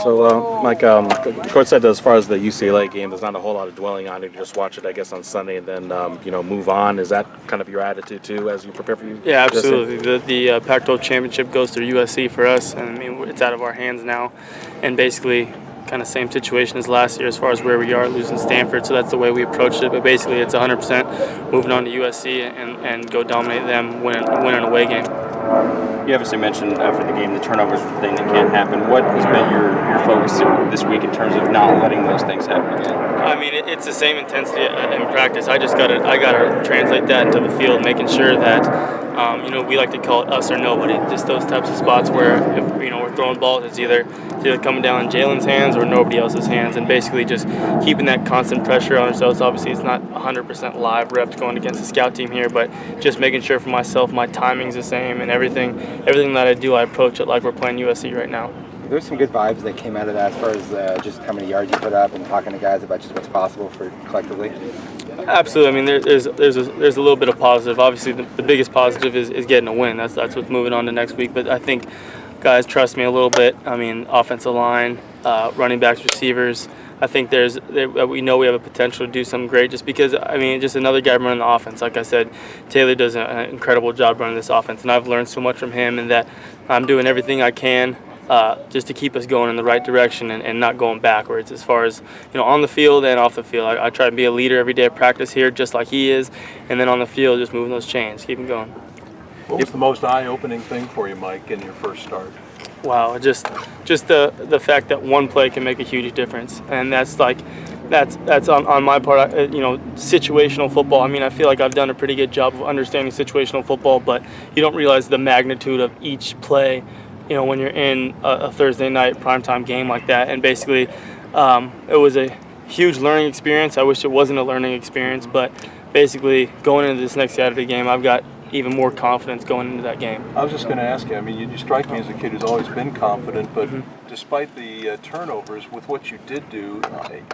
So, Mike, Coach said that as far as the UCLA game, there's not a whole lot of dwelling on it. You just watch it, I guess, on Sunday and then, move on. Is that kind of your attitude, too, as you prepare for you? Yeah, absolutely. The Pac-12 championship goes through USC for us, and I mean, it's out of our hands now. And basically, kind of same situation as last year as far as where we are, losing Stanford. So that's the way we approached it. But basically, it's 100% moving on to USC and go dominate them, win an away game. You obviously mentioned after the game the turnovers is the thing that can't happen. What has been your focus this week in terms of not letting those things happen again? I mean, it's the same intensity in practice. I gotta translate that into the field, making sure that we like to call it us or nobody. Just those types of spots where if we're throwing balls, it's either coming down in Jalen's hands or nobody else's hands, and basically just keeping that constant pressure on ourselves. Obviously, it's not 100% live reps going against the scout team here, but just making sure for myself my timing's the same and everything that I do, I approach it like we're playing USC right now. There's some good vibes that came out of that as far as just how many yards you put up and talking to guys about just what's possible for collectively. Absolutely. I mean, there's a little bit of positive. Obviously, the biggest positive is getting a win. That's what's moving on to next week. But I think guys trust me a little bit. I mean, offensive line, running backs, receivers. I think we know we have a potential to do something great just because, I mean, just another guy running the offense. Like I said, Taylor does an incredible job running this offense, and I've learned so much from him, and that I'm doing everything I can just to keep us going in the right direction and not going backwards as far as, on the field and off the field. I try to be a leader every day of practice here just like he is, and then on the field just moving those chains, keep them going. What was the most eye-opening thing for you, Mike, in your first start? Wow, just the fact that one play can make a huge difference, and that's on my part. Situational football. I mean, I feel like I've done a pretty good job of understanding situational football, but you don't realize the magnitude of each play. When you're in a Thursday night primetime game like that, and basically, it was a huge learning experience. I wish it wasn't a learning experience, but basically, going into this next Saturday game, I've got even more confidence going into that game. I was just going to ask you, I mean, you strike me as a kid who's always been confident, but despite the turnovers, with what you did do,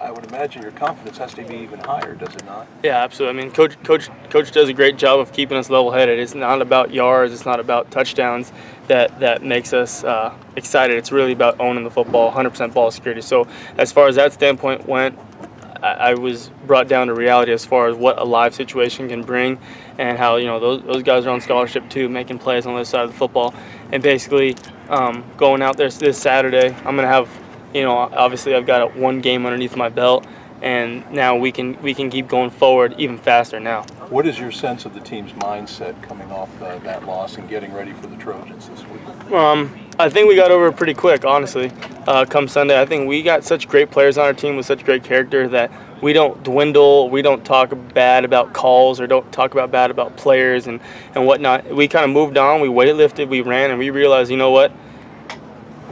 I would imagine your confidence has to be even higher, does it not? Yeah, absolutely. I mean, Coach does a great job of keeping us level-headed. It's not about yards, it's not about touchdowns that makes us excited. It's really about owning the football, 100% ball security. So as far as that standpoint went, I was brought down to reality as far as what a live situation can bring, and how those guys are on scholarship too, making plays on the other side of the football, and basically going out there this Saturday. I'm gonna have, obviously I've got one game underneath my belt, and now we can keep going forward even faster now. What is your sense of the team's mindset coming off that loss and getting ready for the Trojans this week? I think we got over it pretty quick, honestly. Come Sunday, I think we got such great players on our team with such great character that we don't dwindle, we don't talk bad about calls or don't talk bad about players and whatnot. We kind of moved on, we weightlifted, we ran, and we realized, you know what?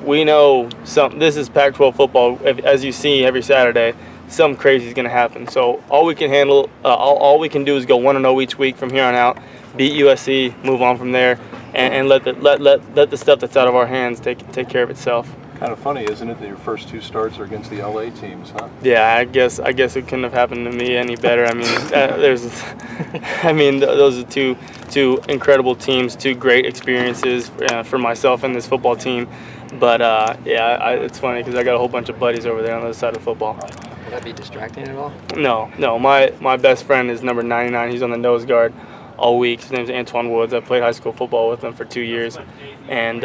We know this is Pac-12 football. As you see every Saturday, something crazy is going to happen. So all we can handle, all we can do is go 1-0 each week from here on out, beat USC, move on from there, and let the stuff that's out of our hands take care of itself. Kind of funny, isn't it, that your first two starts are against the LA teams, huh? Yeah, I guess it couldn't have happened to me any better. I mean, those are two incredible teams, two great experiences for myself and this football team. But it's funny because I got a whole bunch of buddies over there on the other side of football. Would that be distracting at all? No. My best friend is number 99. He's on the nose guard all week. His name's Antoine Woods. I played high school football with him for 2 years, and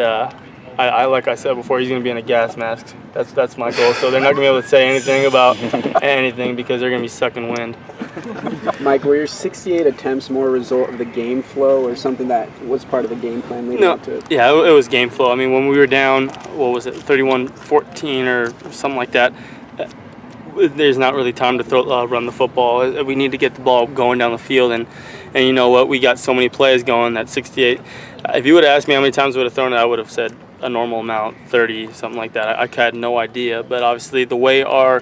I like I said before, he's going to be in a gas mask. That's my goal. So they're not going to be able to say anything about anything because they're going to be sucking wind. Mike, were your 68 attempts more a result of the game flow or something that was part of the game plan leading up to it? Yeah, it was game flow. I mean, when we were down, 31-14 or something like that, there's not really time to run the football. We need to get the ball going down the field, and you know what? We got so many plays going that 68. If you would have asked me how many times I would have thrown it, I would have said a normal amount, 30, something like that. I had no idea, but obviously the way our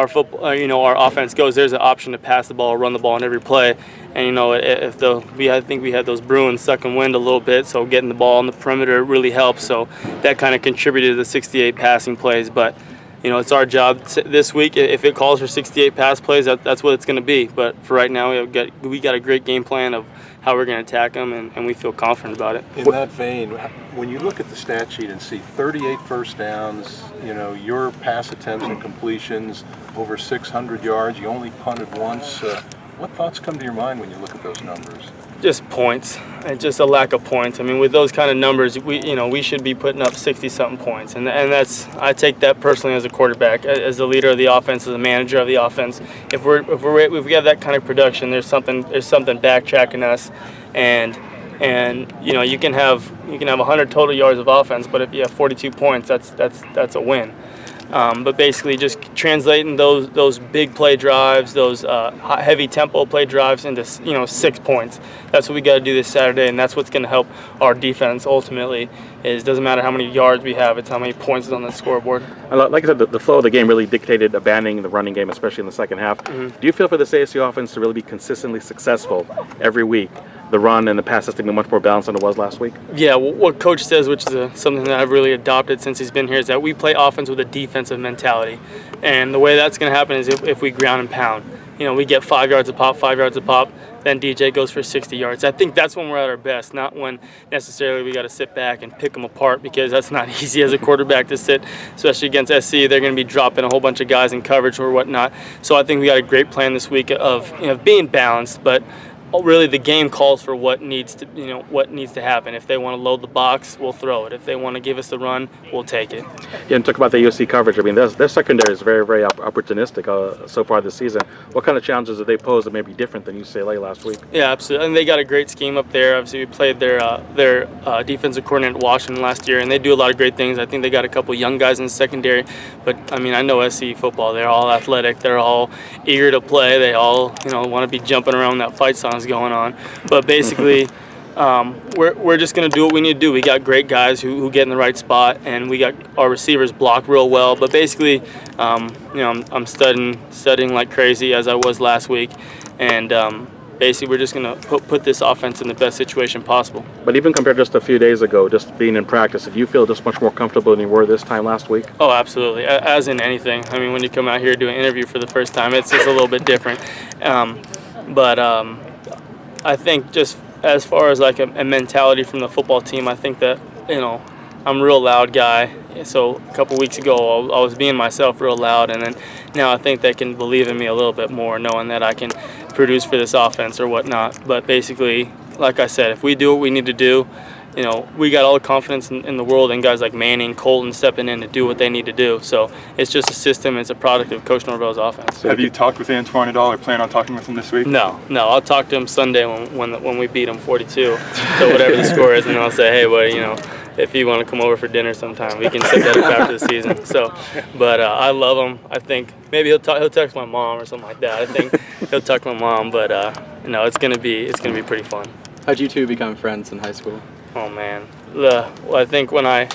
football, our offense goes, there's an option to pass the ball, run the ball on every play, and I think we had those Bruins sucking wind a little bit, so getting the ball on the perimeter really helps. So that kind of contributed to the 68 passing plays, but. It's our job this week. If it calls for 68 pass plays, that's what it's going to be. But for right now, we got a great game plan of how we're going to attack them, and we feel confident about it. In that vein, when you look at the stat sheet and see 38 first downs, your pass attempts and completions, over 600 yards, you only punted once. What thoughts come to your mind when you look at those numbers? Just points, and just a lack of points. I mean, with those kind of numbers, we should be putting up 60-something points, and that's, I take that personally as a quarterback, as the leader of the offense, as the manager of the offense. If we have that kind of production, there's something backtracking us, and you can have 100 total yards of offense, but if you have 42 points, that's a win. But basically, just translating those big play drives, those heavy tempo play drives into 6 points. That's what we got to do this Saturday, and that's what's going to help our defense ultimately. It doesn't matter how many yards we have; it's how many points is on the scoreboard. Like I said, the flow of the game really dictated abandoning the running game, especially in the second half. Mm-hmm. Do you feel for this ASU offense to really be consistently successful every week, the run and the pass has to be much more balanced than it was last week? Yeah, what Coach says, which is something that I've really adopted since he's been here, is that we play offense with a defensive mentality. And the way that's going to happen is if we ground and pound. We get 5 yards a pop, then DJ goes for 60 yards. I think that's when we're at our best, not when necessarily we got to sit back and pick them apart, because that's not easy as a quarterback to sit, especially against SC. They're going to be dropping a whole bunch of guys in coverage or whatnot. So I think we got a great plan this week of being balanced, but really the game calls for what needs to happen. If they want to load the box, we'll throw it. If they want to give us the run, we'll take it. Yeah, and talk about the USC coverage. I mean, their secondary is very, very opportunistic so far this season. What kind of challenges do they pose that may be different than UCLA last week? Yeah, absolutely. And they got a great scheme up there. Obviously, we played their defensive coordinator at Washington last year, and they do a lot of great things. I think they got a couple young guys in the secondary. But, I mean, I know SC football. They're all athletic. They're all eager to play. They all, want to be jumping around when that fight song's going on. But basically, we're just going to do what we need to do. We got great guys who get in the right spot, and we got our receivers block real well. But basically, I'm studying like crazy as I was last week, and basically we're just going to put this offense in the best situation possible. But even compared to just a few days ago, just being in practice, did you feel just much more comfortable than you were this time last week? Oh, absolutely. As in anything. I mean, when you come out here to do an interview for the first time, it's just a little bit different. But I think just as far as like a mentality from the football team, I think that, I'm a real loud guy. So a couple weeks ago, I was being myself real loud, and then now I think they can believe in me a little bit more, knowing that I can produce for this offense or whatnot. But basically, like I said, if we do what we need to do, we got all the confidence in the world in guys like Manning, Colton stepping in to do what they need to do. So it's just a system. It's a product of Coach Norvell's offense. Have you talked with Antoine at all, or plan on talking with him this week? No. I'll talk to him Sunday when we beat him 42, so whatever the score is, and then I'll say, hey, buddy, if you want to come over for dinner sometime, we can set that up after the season. So, but I love him. I think maybe he'll text my mom or something like that. I think he'll text my mom, but it's gonna be pretty fun. How'd you two become friends in high school? Oh man, well, I think when I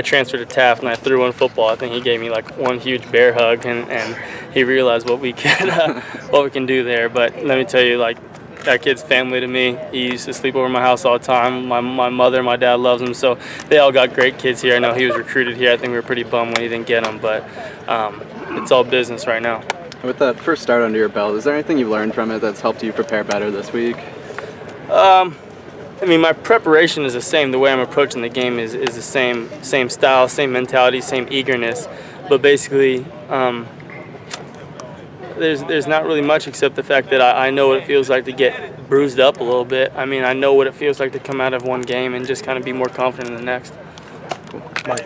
transferred to Taft and I threw in football, I think he gave me like one huge bear hug, and he realized what we can do there. But let me tell you, like, that kid's family to me. He used to sleep over my house all the time. My mother and my dad loves him, so they all got great kids here. I know he was recruited here. I think we were pretty bummed when he didn't get him, but it's all business right now. With that first start under your belt, is there anything you've learned from it that's helped you prepare better this week? I mean, my preparation is the same. The way I'm approaching the game is the same style, same mentality, same eagerness. But basically, there's not really much except the fact that I know what it feels like to get bruised up a little bit. I mean, I know what it feels like to come out of one game and just kind of be more confident in the next. Mike,